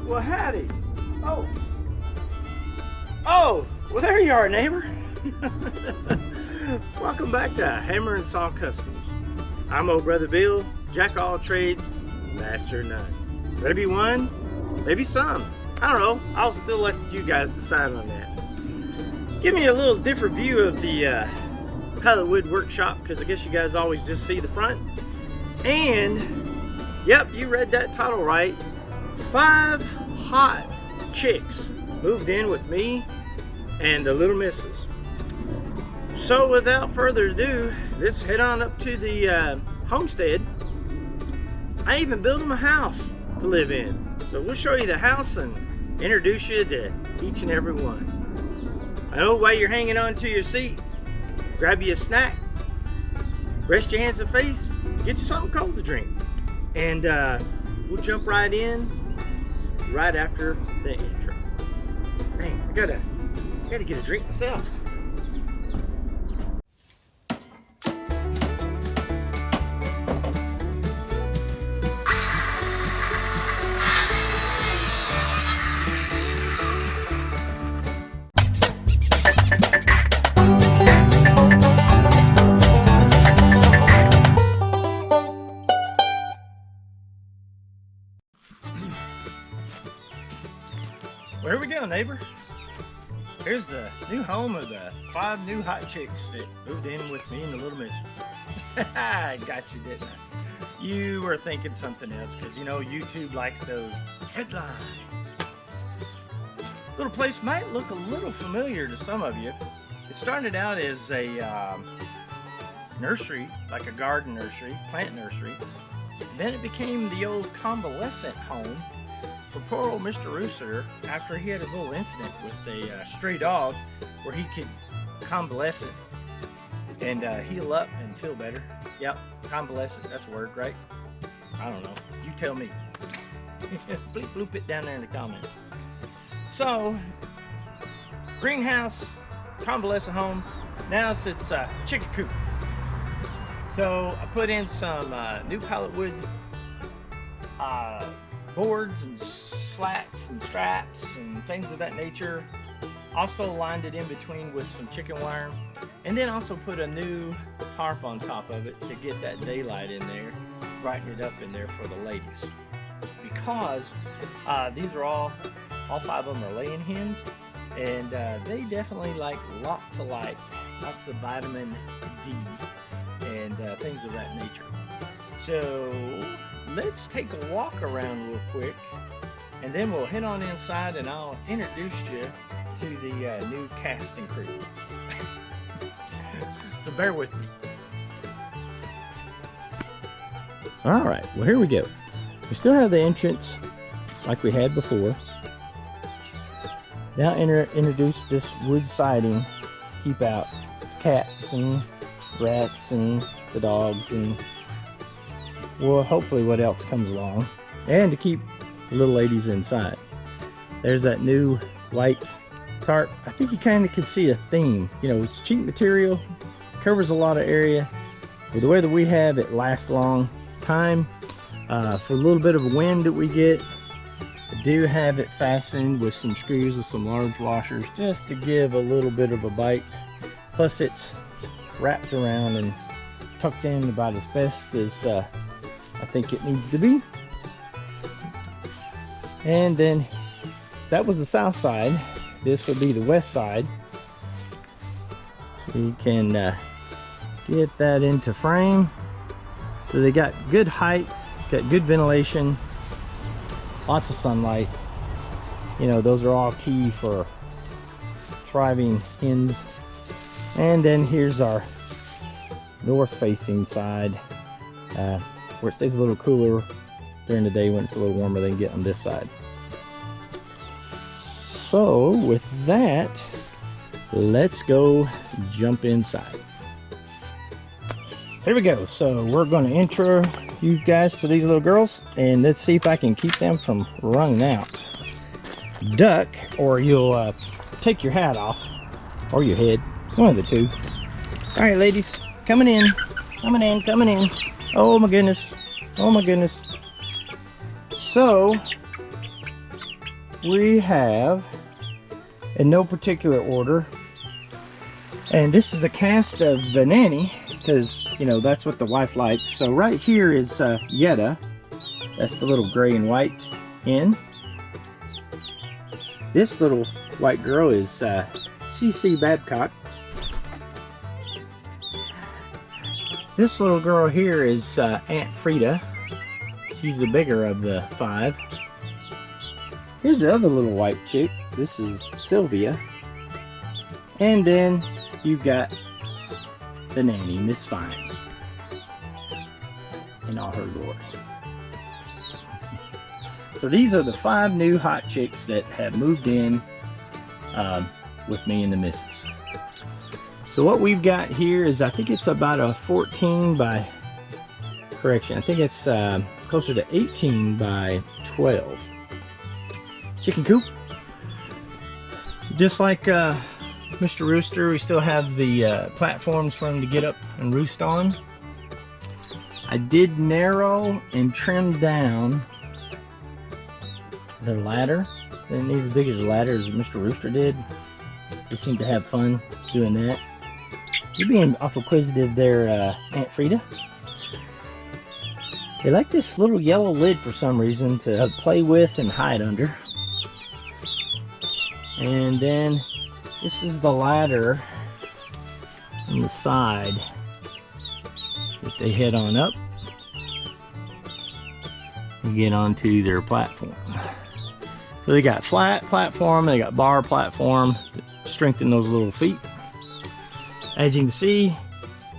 Well, howdy. Oh, well, there you are, neighbor. Welcome back to Hammer and Saw Customs. I'm old brother Bill, jack of all trades, master of none. Better be one, maybe some. I don't know. I'll still let you guys decide on that. Give me a little different view of the Hollywood workshop, because I guess you guys always just see the front. And, yep, you read that title right. 5 hot chicks moved in with me and the little missus. So without further ado, let's head on up to the homestead. I even built them a house to live in. So we'll show you the house and introduce you to each and every one. I know while you're hanging on to your seat, grab you a snack, rest your hands and face, get you something cold to drink. And we'll jump right in right after the intro. Man, I gotta get a drink myself. Well, here we go, neighbor. Here's the new home of the 5 new hot chicks that moved in with me and the little missus. I got you, didn't I? You were thinking something else, because you know YouTube likes those headlines. Little place might look a little familiar to some of you. It started out as a nursery, like a garden nursery, plant nursery. Then it became the old convalescent home for poor old Mr. Rooster after he had his little incident with a stray dog where he could convalescent and heal up and feel better. Yep, convalescent, that's a word, right? I don't know. You tell me. Bleep bloop it down there in the comments. So, greenhouse, convalescent home. Now it's chicken coop. So I put in some new pallet wood boards and slats and straps and things of that nature. Also lined it in between with some chicken wire, and then also put a new tarp on top of it to get that daylight in there, brighten it up in there for the ladies. Because these are all 5 of them are laying hens, and they definitely like lots of light, lots of vitamin D and things of that nature. So let's take a walk around real quick, and then we'll head on inside and I'll introduce you to the new casting crew. So bear with me. Alright, well, here we go. We still have the entrance like we had before. Now introduce this wood siding, keep out cats and rats and the dogs and, well, hopefully what else comes along, and to keep the little ladies inside. There's that new white tarp. I think you kind of can see a theme. You know, it's cheap material, covers a lot of area. But the way that we have it lasts a long time. For a little bit of wind that we get, I do have it fastened with some screws with some large washers just to give a little bit of a bite. Plus it's wrapped around and tucked in about as best as I think it needs to be. And then that was the south side. This would be the west side. So you can get that into frame. So they got good height, got good ventilation, lots of sunlight. You know, those are all key for thriving hens. And then here's our north facing side, where it stays a little cooler during the day when it's a little warmer than get on this side. So with that, let's go jump inside. Here we go. So we're going to intro you guys to these little girls, and let's see if I can keep them from running out. Duck, or you'll take your hat off, or your head, one of the two. All right, ladies, coming in, coming in, coming in. Oh my goodness, oh my goodness. So we have, in no particular order, and this is a cast of the nanny, because, you know, that's what the wife likes. So right here is Yetta. That's the little gray and white hen. This little white girl is CC Babcock. This little girl here is Aunt Freida. She's the bigger of the 5. Here's the other little white chick. This is Silva. And then you've got the nanny, Miss Fine, in all her glory. So these are the 5 new hot chicks that have moved in with me and the missus. So what we've got here is, I think it's about a 14 by, correction, I think it's closer to 18 by 12 chicken coop. Just like Mr. Rooster, we still have the platforms for them to get up and roost on. I did narrow and trim down their ladder. They didn't need as big as a ladder as Mr. Rooster did. They seem to have fun doing that. You're being awful inquisitive there, Aunt Freida. They like this little yellow lid for some reason to play with and hide under. And then this is the ladder on the side that they head on up and get onto their platform. So they got flat platform, they got bar platform to strengthen those little feet. As you can see,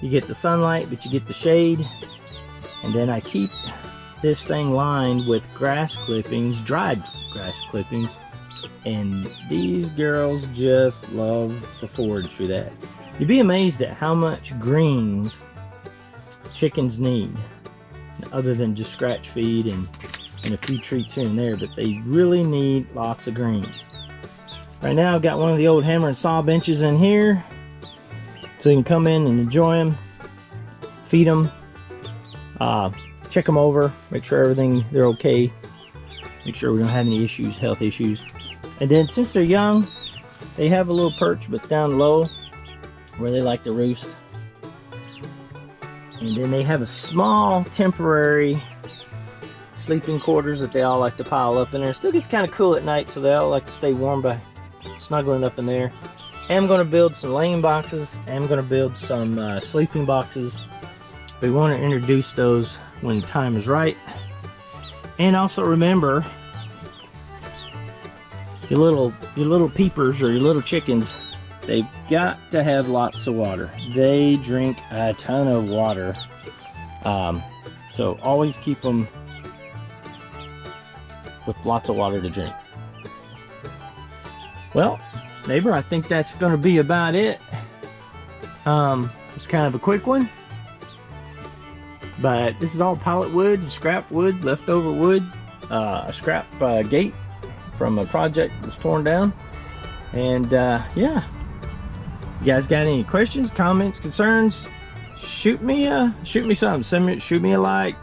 you get the sunlight, but you get the shade. And then I keep this thing lined with grass clippings, dried grass clippings. And these girls just love to forage for that. You'd be amazed at how much greens chickens need, other than just scratch feed and a few treats here and there, but they really need lots of greens. Right now I've got one of the old hammer and saw benches in here, so you can come in and enjoy them, feed them, check them over, make sure they're okay, make sure we don't have any issues, health issues. And then since they're young, they have a little perch, but it's down low where they like to roost. And then they have a small temporary sleeping quarters that they all like to pile up in there. It still gets kind of cool at night, so they all like to stay warm by snuggling up in there. And I'm going to build some laying boxes, and I'm going to build some sleeping boxes. We want to introduce those when the time is right. And also remember, your little peepers or your little chickens, they've got to have lots of water. They drink a ton of water, so always keep them with lots of water to drink. Well, neighbor, I think that's going to be about it. It's kind of a quick one, but this is all pallet wood, scrap wood, leftover wood, a scrap gate from a project that was torn down. And yeah, you guys got any questions, comments, concerns, shoot me something. Shoot me a like,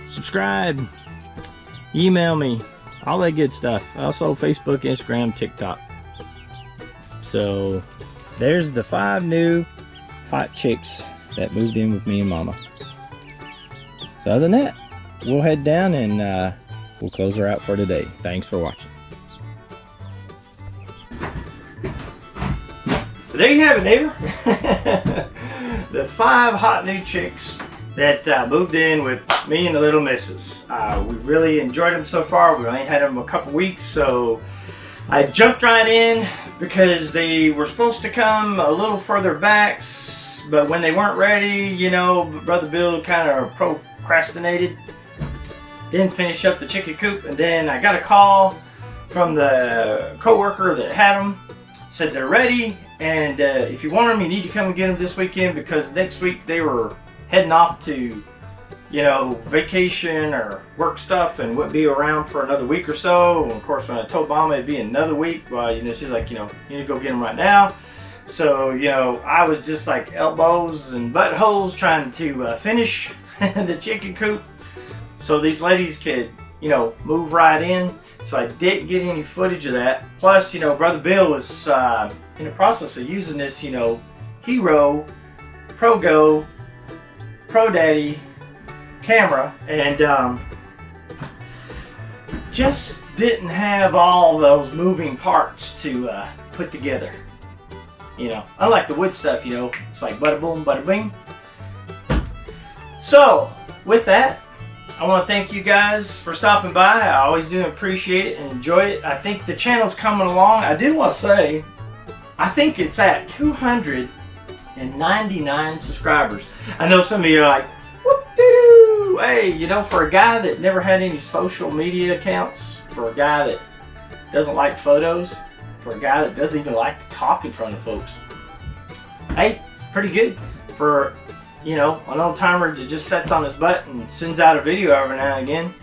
subscribe, email me, all that good stuff. Also Facebook, Instagram, TikTok. So there's the 5 new hot chicks that moved in with me and Mama. So other than that, we'll head down and we'll close her out for today. Thanks for watching. There you have it, neighbor. The 5 hot new chicks that moved in with me and the little missus. We really enjoyed them so far. We only had them a couple weeks, so I jumped right in because they were supposed to come a little further back, but when they weren't ready, you know, Brother Bill kind of procrastinated. Didn't finish up the chicken coop, and then I got a call from the co-worker that had them. Said they're ready, and if you want them, you need to come and get them this weekend, because next week they were heading off to, you know, vacation or work stuff and wouldn't be around for another week or so. And of course, when I told Mama it'd be another week, well, you know, she's like, you know, you need to go get them right now. So, you know, I was just like elbows and buttholes trying to finish the chicken coop so these ladies could, you know, move right in. So I didn't get any footage of that. Plus, you know, Brother Bill was in the process of using this, you know, Hero Pro Daddy camera, and just didn't have all those moving parts to put together. You know, unlike the wood stuff, you know, it's like bada boom, bada bing. So, with that, I want to thank you guys for stopping by. I always do appreciate it and enjoy it. I think the channel's coming along. I did want to say, I think it's at 299 subscribers. I know some of you are like, whoop-de-doo. Hey, you know, for a guy that never had any social media accounts, for a guy that doesn't like photos, for a guy that doesn't even like to talk in front of folks, hey, pretty good for, you know, an old timer that just sits on his butt and sends out a video every now and again.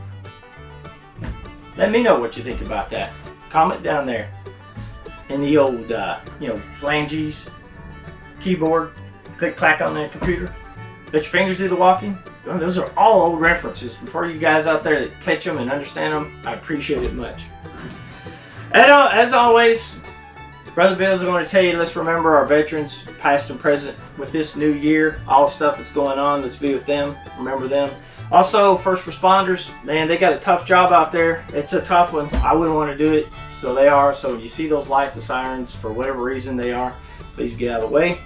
Let me know what you think about that. Comment down there in the old, you know, phalanges, keyboard, click clack on that computer. Let your fingers do the walking. Those are all old references. For you guys out there that catch them and understand them, I appreciate it much. And as always, Brother Bill's going to tell you, let's remember our veterans, past and present, with this new year. All the stuff that's going on, let's be with them, remember them. Also, first responders, man, they got a tough job out there. It's a tough one. I wouldn't want to do it, so they are. So when you see those lights and sirens, for whatever reason they are, please get out of the way.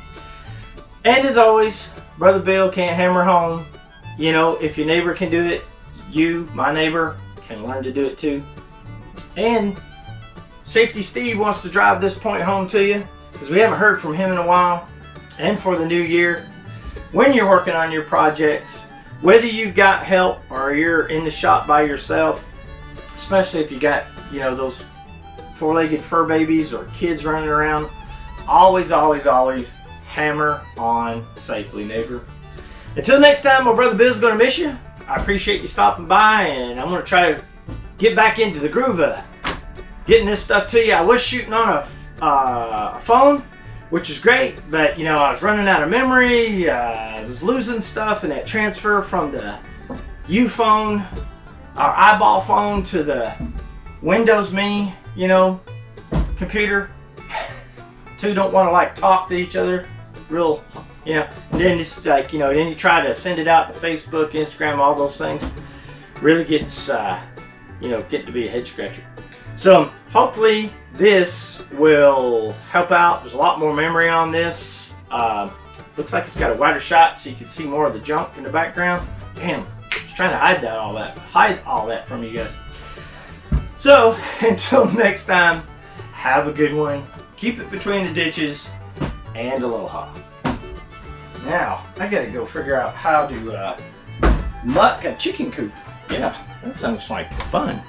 And as always, Brother Bill can't hammer home. You know, if your neighbor can do it, you, my neighbor, can learn to do it too. And Safety Steve wants to drive this point home to you, because we haven't heard from him in a while. And for the new year, when you're working on your projects, whether you've got help or you're in the shop by yourself, especially if you got, you know, those four-legged fur babies or kids running around, always, always, always hammer on safely, neighbor. Until next time, my Brother Bill's going to miss you. I appreciate you stopping by, and I'm going to try to get back into the groove of getting this stuff to you. I was shooting on a phone, which is great, but you know, I was running out of memory. I was losing stuff in that transfer from the U-phone, our eyeball phone, to the Windows Me, you know, computer. Two don't want to like talk to each other real, you know, and then it's like, you know, then you try to send it out to Facebook, Instagram, all those things. Really gets, you know, getting to be a head scratcher. So hopefully this will help out. There's a lot more memory on this. Looks like it's got a wider shot so you can see more of the junk in the background. Damn, I was trying to hide all that from you guys. So until next time, have a good one. Keep it between the ditches, and aloha. Now I gotta go figure out how to muck a chicken coop. Yeah, that sounds like fun.